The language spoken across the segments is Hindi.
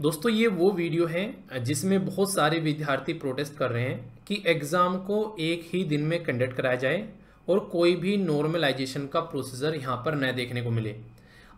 दोस्तों ये वो वीडियो है जिसमें बहुत सारे विद्यार्थी प्रोटेस्ट कर रहे हैं कि एग्ज़ाम को एक ही दिन में कंडक्ट कराया जाए और कोई भी नॉर्मलाइजेशन का प्रोसीजर यहाँ पर न देखने को मिले।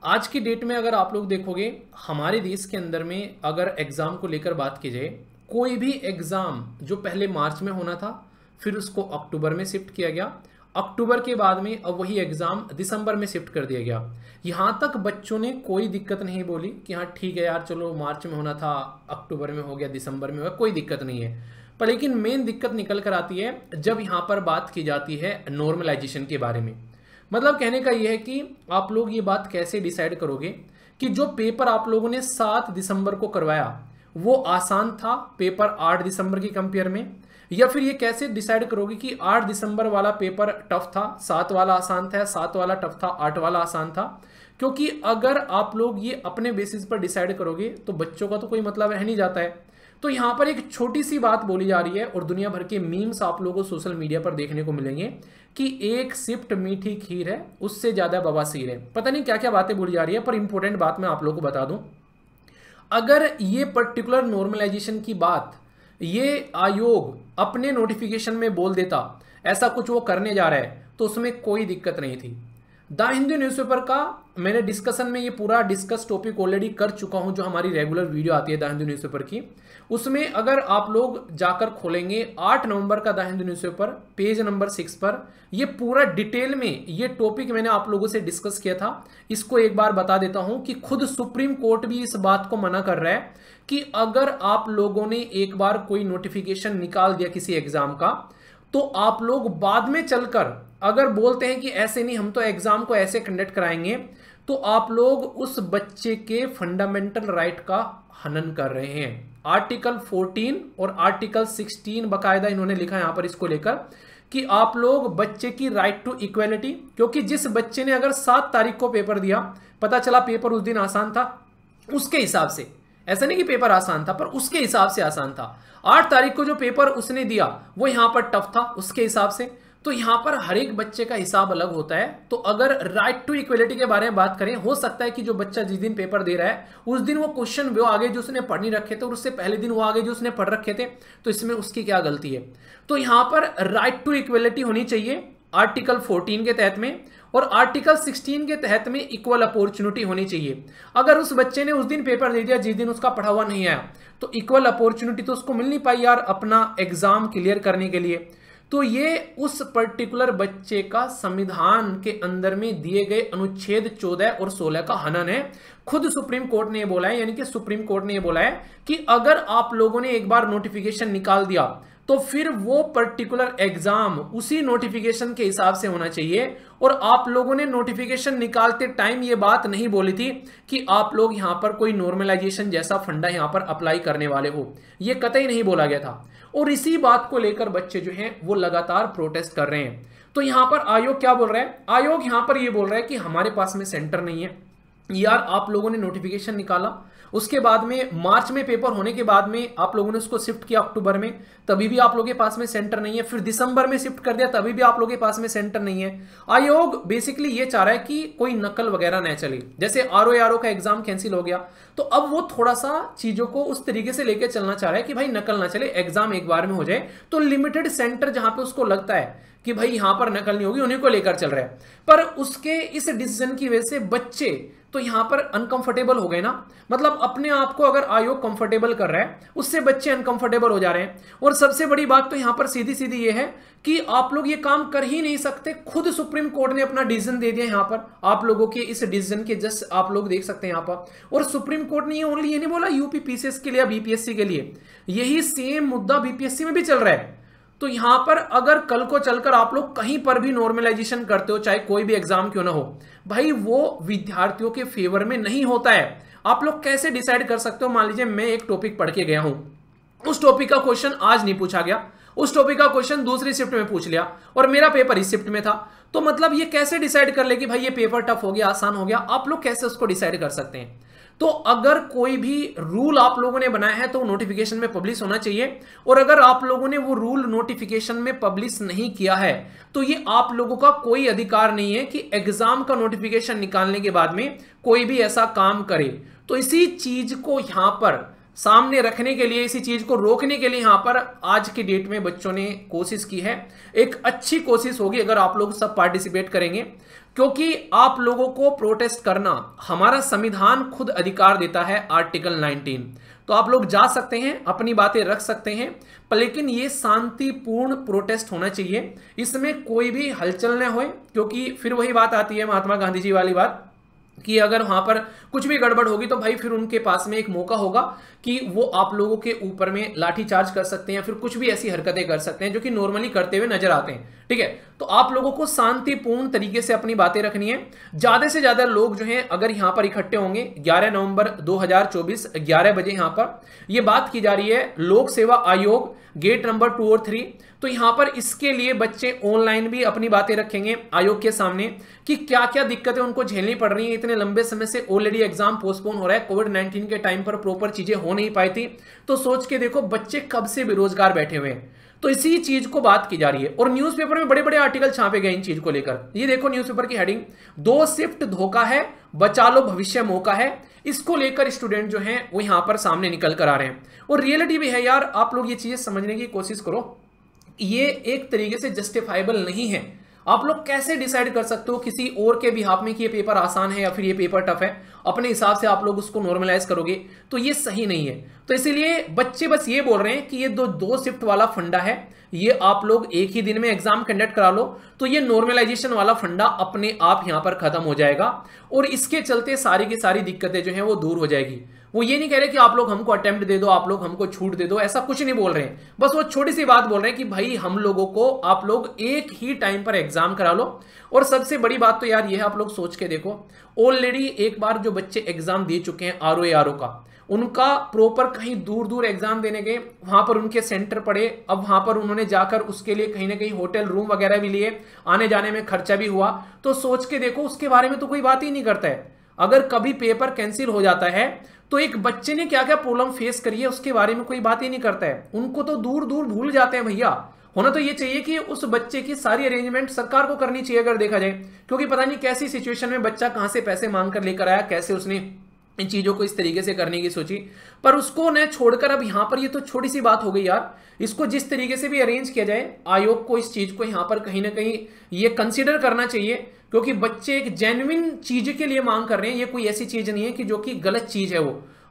आज की डेट में अगर आप लोग देखोगे हमारे देश के अंदर में अगर एग्ज़ाम को लेकर बात की जाए, कोई भी एग्ज़ाम जो पहले मार्च में होना था फिर उसको अक्टूबर में शिफ्ट किया गया, अक्टूबर के बाद में अब वही एग्ज़ाम दिसंबर में शिफ्ट कर दिया गया। यहाँ तक बच्चों ने कोई दिक्कत नहीं बोली कि हाँ ठीक है यार चलो मार्च में होना था अक्टूबर में हो गया, दिसंबर में हो गया, कोई दिक्कत नहीं है। पर लेकिन मेन दिक्कत निकल कर आती है जब यहाँ पर बात की जाती है नॉर्मलाइजेशन के बारे में। मतलब कहने का ये है कि आप लोग ये बात कैसे डिसाइड करोगे कि जो पेपर आप लोगों ने 7 दिसंबर को करवाया वो आसान था पेपर 8 दिसंबर की कंपेयर में, या फिर ये कैसे डिसाइड करोगे कि 8 दिसंबर वाला पेपर टफ था, 7 वाला आसान था, 7 वाला टफ था, 8 वाला आसान था। क्योंकि अगर आप लोग ये अपने बेसिस पर डिसाइड करोगे तो बच्चों का तो कोई मतलब रह नहीं जाता है। तो यहाँ पर एक छोटी सी बात बोली जा रही है और दुनिया भर के मीम्स आप लोगों को सोशल मीडिया पर देखने को मिलेंगे कि एक शिफ्ट मीठी खीर है उससे ज्यादा बवासीर है। पता नहीं क्या क्या बातें बोली जा रही है, पर इंपॉर्टेंट बात मैं आप लोगों को बता दूं, अगर ये पर्टिकुलर नॉर्मलाइजेशन की बात ये आयोग अपने नोटिफिकेशन में बोल देता ऐसा कुछ वो करने जा रहा है तो उसमें कोई दिक्कत नहीं थी। द हिंदू न्यूज़पेपर का मैंने डिस्कशन में ये पूरा डिस्कस टॉपिक ऑलरेडी कर चुका हूं, जो हमारी रेगुलर वीडियो आती है द हिंदू न्यूज़पेपर की, उसमें अगर आप लोग जाकर खोलेंगे 8 नवंबर का the Hindu newspaper page number 6 पर ये पूरा डिटेल में ये टॉपिक मैंने आप लोगों से डिस्कस किया था। इसको एक बार बता देता हूं कि खुद सुप्रीम कोर्ट भी इस बात को मना कर रहा है कि अगर आप लोगों ने एक बार कोई नोटिफिकेशन निकाल दिया किसी एग्जाम का तो आप लोग बाद में चलकर अगर बोलते हैं कि ऐसे नहीं हम तो एग्जाम को ऐसे कंडक्ट कराएंगे तो आप लोग उस बच्चे के फंडामेंटल राइट का हनन कर रहे हैं। आर्टिकल 14 और आर्टिकल 16 बकायदा इन्होंने लिखा है यहां पर इसको लेकर कि आप लोग बच्चे की राइट टू इक्वेलिटी, क्योंकि जिस बच्चे ने अगर 7 तारीख को पेपर दिया, पता चला पेपर उस दिन आसान था, उसके हिसाब से, ऐसा नहीं कि पेपर आसान था पर उसके हिसाब से आसान था, 8 तारीख को जो पेपर उसने दिया वो यहां पर टफ था उसके हिसाब से। तो यहां पर हर एक बच्चे का हिसाब अलग होता है। तो अगर राइट टू इक्वलिटी के बारे में बात करें, हो सकता है कि जो बच्चा जिस दिन पेपर दे रहा है उस दिन वो क्वेश्चन वो आगे जो उसने पढ़ नहीं रखे थे और उससे पहले दिन वो आगे जो उसने पढ़ रखे थे, तो इसमें उसकी क्या गलती है। तो यहां पर राइट टू इक्वलिटी होनी चाहिए आर्टिकल 14 के तहत में, और आर्टिकल 16 के तहत में इक्वल अपॉर्चुनिटी होनी चाहिए। अगर उस बच्चे ने उस दिन पेपर दे दिया जिस दिन उसका पढ़ा हुआ नहीं आया तो इक्वल अपॉर्चुनिटी तो उसको मिल नहीं पाई यार अपना एग्जाम क्लियर करने के लिए। तो ये उस पर्टिकुलर बच्चे का संविधान के अंदर में दिए गए अनुच्छेद 14 और 16 का हनन है। खुद सुप्रीम कोर्ट ने ये बोला है, यानी कि सुप्रीम कोर्ट ने ये बोला है कि अगर आप लोगों ने एक बार नोटिफिकेशन निकाल दिया तो फिर वो पर्टिकुलर एग्जाम उसी नोटिफिकेशन के हिसाब से होना चाहिए। और आप लोगों ने नोटिफिकेशन निकालते टाइम ये बात नहीं बोली थी कि आप लोग यहां पर कोई नॉर्मलाइजेशन जैसा फंडा यहां पर अप्लाई करने वाले हो, ये कतई नहीं बोला गया था। और इसी बात को लेकर बच्चे जो हैं वो लगातार प्रोटेस्ट कर रहे हैं। तो यहां पर आयोग क्या बोल रहा है, आयोग यहां पर ये बोल रहा है कि हमारे पास में सेंटर नहीं है यार, आप लोगों ने नोटिफिकेशन निकाला, उसके बाद में मार्च में पेपर होने के बाद में आप लोगों ने उसको शिफ्ट किया अक्टूबर में, तभी भी आप लोगों के पास में सेंटर नहीं है, फिर दिसंबर में शिफ्ट कर दिया तभी भी आप लोगों के पास में सेंटर नहीं है। आयोग बेसिकली ये चाह रहा है कि कोई नकल वगैरह न चले। जैसे आरओ का एग्जाम कैंसिल हो गया तो अब वो थोड़ा सा चीजों को उस तरीके से लेकर चलना चाह रहा है कि भाई नकल ना चले, एग्जाम एक बार में हो जाए। तो लिमिटेड सेंटर जहां पे उसको लगता है कि भाई यहां पर नकल नहीं होगी उन्हीं को लेकर चल रहा है। पर उसके इस डिसीजन की वजह से बच्चे तो यहां पर अनकंफर्टेबल हो गए ना, मतलब अपने आप को अगर आयोग कंफर्टेबल कर रहा है उससे बच्चे अनकंफर्टेबल हो जा रहे हैं। और सबसे बड़ी बात तो यहां पर सीधी सीधी ये है कि आप लोग ये काम कर ही नहीं सकते। खुद सुप्रीम कोर्ट ने अपना डिसीजन दे दिया यहां पर, आप लोगों के इस डिसीजन के जस्ट आप लोग देख सकते हैं यहां पर। और सुप्रीम कोर्ट ने ये ओनली ये नहीं बोला यूपी पीसीएस के लिए या बीपीएससी के लिए, यही सेम मुद्दा बीपीएससी में भी चल रहा है। तो यहां पर अगर कल को चलकर आप लोग कहीं पर भी नॉर्मलाइजेशन करते हो, चाहे कोई भी एग्जाम क्यों ना हो, भाई वो विद्यार्थियों के फेवर में नहीं होता है। आप लोग कैसे डिसाइड कर सकते हो, मान लीजिए मैं एक टॉपिक पढ़ के गया हूं, उस टॉपिक का क्वेश्चन आज नहीं पूछा गया, उस टॉपिक का क्वेश्चन दूसरी शिफ्ट में पूछ लिया और मेरा पेपर इस शिफ्ट में था, तो मतलब ये कैसे डिसाइड कर ले कि भाई ये पेपर टफ हो गया आसान हो गया, आप लोग कैसे उसको डिसाइड कर सकते हैं। तो अगर कोई भी रूल आप लोगों ने बनाया है तो नोटिफिकेशन में पब्लिश होना चाहिए, और अगर आप लोगों ने वो रूल नोटिफिकेशन में पब्लिश नहीं किया है तो ये आप लोगों का कोई अधिकार नहीं है कि एग्जाम का नोटिफिकेशन निकालने के बाद में कोई भी ऐसा काम करे। तो इसी चीज को यहां पर सामने रखने के लिए, इसी चीज को रोकने के लिए यहाँ पर आज की डेट में बच्चों ने कोशिश की है। एक अच्छी कोशिश होगी अगर आप लोग सब पार्टिसिपेट करेंगे, क्योंकि आप लोगों को प्रोटेस्ट करना हमारा संविधान खुद अधिकार देता है, आर्टिकल 19। तो आप लोग जा सकते हैं, अपनी बातें रख सकते हैं, पर लेकिन ये शांतिपूर्ण प्रोटेस्ट होना चाहिए, इसमें कोई भी हलचल न होए, क्योंकि फिर वही बात आती है महात्मा गांधी जी वाली बात कि अगर वहां पर कुछ भी गड़बड़ होगी तो भाई फिर उनके पास में एक मौका होगा कि वो आप लोगों के ऊपर में लाठी चार्ज कर सकते हैं, फिर कुछ भी ऐसी हरकतें कर सकते हैं जो कि नॉर्मली करते हुए नजर आते हैं। ठीक है, तो आप लोगों को शांतिपूर्ण तरीके से अपनी बातें रखनी है। ज्यादा से ज्यादा लोग जो हैं अगर यहां पर इकट्ठे होंगे 11 नवंबर 2024 11 बजे, यहां पर यह बात की जा रही है लोक सेवा आयोग गेट नंबर 2 और 3। तो यहां पर इसके लिए बच्चे ऑनलाइन भी अपनी बातें रखेंगे आयोग के सामने कि क्या क्या दिक्कतें उनको झेलनी पड़ रही है। इतने लंबे समय से ऑलरेडी एग्जाम पोस्टपोन हो रहा है, कोविड-19 के टाइम पर प्रॉपर चीजें हो नहीं पाई थी। तो सोच के देखो बच्चे कब से बेरोजगार बैठे हुए हैं, तो इसी चीज को बात की जा रही है। और न्यूज़पेपर में बड़े बड़े आर्टिकल छापे गए इन चीज को लेकर। ये देखो न्यूज़पेपर की हेडिंग, 2 शिफ्ट धोखा है, बचा लो भविष्य मौका है। इसको लेकर स्टूडेंट जो हैं वो यहां पर सामने निकल कर आ रहे हैं। और रियलिटी भी है यार, आप लोग ये चीजें समझने की कोशिश करो, ये एक तरीके से जस्टिफाइबल नहीं है। आप लोग कैसे डिसाइड कर सकते हो किसी और के बिहाफ में कि ये पेपर आसान है या फिर ये पेपर टफ है, अपने हिसाब से आप लोग उसको नॉर्मलाइज करोगे, तो ये सही नहीं है। तो इसीलिए बच्चे बस ये बोल रहे हैं कि ये दो शिफ्ट वाला फंडा है, ये आप लोग एक ही दिन में एग्जाम कंडक्ट करा लो, तो ये नॉर्मलाइजेशन वाला फंडा अपने आप यहां पर खत्म हो जाएगा और इसके चलते सारी की सारी दिक्कतें जो हैं वो दूर हो जाएगी। वो ये नहीं कह रहे कि आप लोग हमको अटेम्प्ट दे दो, आप लोग हमको छूट दे दो, ऐसा कुछ नहीं बोल रहे हैं। बस वो छोटी सी बात बोल रहे हैं कि भाई हम लोगों को आप लोग एक ही टाइम पर एग्जाम करा लो। और सबसे बड़ी बात तो यार ये है, आप लोग सोच के देखो, ऑलरेडी एक बार जो बच्चे एग्जाम दे चुके हैं आरओ का, उनका प्रॉपर कहीं दूर दूर एग्जाम देने गए, वहां पर उनके सेंटर पड़े, अब वहां पर उन्होंने जाकर उसके लिए कहीं ना कहीं होटल रूम वगैरह भी लिए, आने जाने में खर्चा भी हुआ। तो सोच के देखो, उसके बारे में तो कोई बात ही नहीं करता है। अगर कभी पेपर कैंसिल हो जाता है तो एक बच्चे ने क्या क्या प्रॉब्लम फेस करी है उसके बारे में कोई बात ही नहीं करता है। उनको तो दूर दूर भूल जाते हैं भैया। होना तो ये चाहिए कि उस बच्चे की सारी अरेंजमेंट सरकार को करनी चाहिए अगर देखा जाए, क्योंकि पता नहीं कैसी सिचुएशन में बच्चा कहां से पैसे मांग कर लेकर आया, कैसे उसने इन चीजों को इस तरीके से करने की सोची, पर उसको न छोड़कर अब यहां पर ये तो छोटी सी बात हो गई यार। इसको जिस तरीके से भी अरेंज किया जाए, आयोग को इस चीज को यहां पर कहीं ना कहीं ये कंसीडर करना चाहिए, क्योंकि बच्चे एक जेन्युइन चीज के लिए मांग कर रहे हैं। ये कोई ऐसी चीज नहीं है कि जो कि गलत चीज है,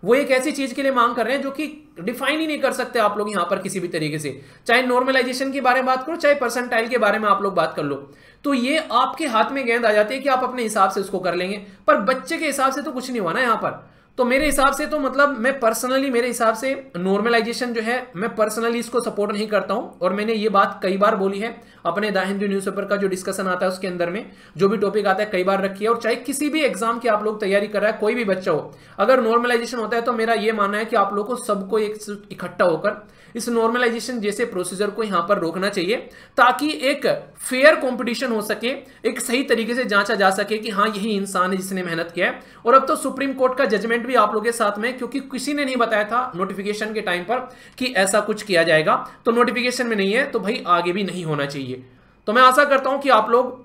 वो एक ऐसी चीज के लिए मांग कर रहे हैं जो कि डिफाइन ही नहीं कर सकते आप लोग यहां पर किसी भी तरीके से। चाहे नॉर्मलाइजेशन के बारे में बात करो, चाहे परसेंटाइल के बारे में आप लोग बात कर लो, तो ये आपके हाथ में गेंद आ जाती है कि आप अपने हिसाब से उसको कर लेंगे, पर बच्चे के हिसाब से तो कुछ नहीं हुआ ना यहां पर। तो मेरे हिसाब से तो मतलब मैं पर्सनली, मेरे हिसाब से नॉर्मलाइजेशन जो है मैं पर्सनली इसको सपोर्ट नहीं करता हूं। और मैंने ये बात कई बार बोली है अपने द हिंदू न्यूज़पेपर का जो डिस्कशन आता है उसके अंदर में, जो भी टॉपिक आता है कई बार रखी है। और चाहे किसी भी एग्जाम की आप लोग तैयारी कर रहा है, कोई भी बच्चा हो, अगर नॉर्मलाइजेशन होता है तो मेरा ये मानना है कि आप लोग को सबको एक इकट्ठा होकर इस नॉर्मलाइजेशन जैसे प्रोसीजर को यहां पर रोकना चाहिए, ताकि एक फेयर कंपटीशन हो सके, एक सही तरीके से जांचा जा सके कि हाँ यही इंसान है जिसने मेहनत किया है। और अब तो सुप्रीम कोर्ट का जजमेंट भी आप लोगों के साथ में, क्योंकि किसी ने नहीं बताया था नोटिफिकेशन के टाइम पर कि ऐसा कुछ किया जाएगा, तो नोटिफिकेशन में नहीं है तो भाई आगे भी नहीं होना चाहिए। तो मैं आशा करता हूं कि आप लोग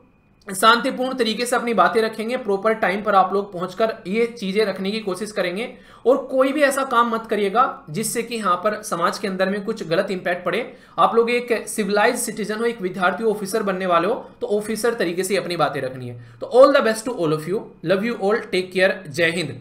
शांतिपूर्ण तरीके से अपनी बातें रखेंगे, प्रॉपर टाइम पर आप लोग पहुंचकर ये चीजें रखने की कोशिश करेंगे, और कोई भी ऐसा काम मत करिएगा जिससे कि यहां पर समाज के अंदर में कुछ गलत इंपैक्ट पड़े। आप लोग एक सिविलाइज सिटीजन हो, एक विद्यार्थी हो, ऑफिसर बनने वाले हो, तो ऑफिसर तरीके से अपनी बातें रखनी है। तो all the best to all of you, love you all, take care, जय हिंद।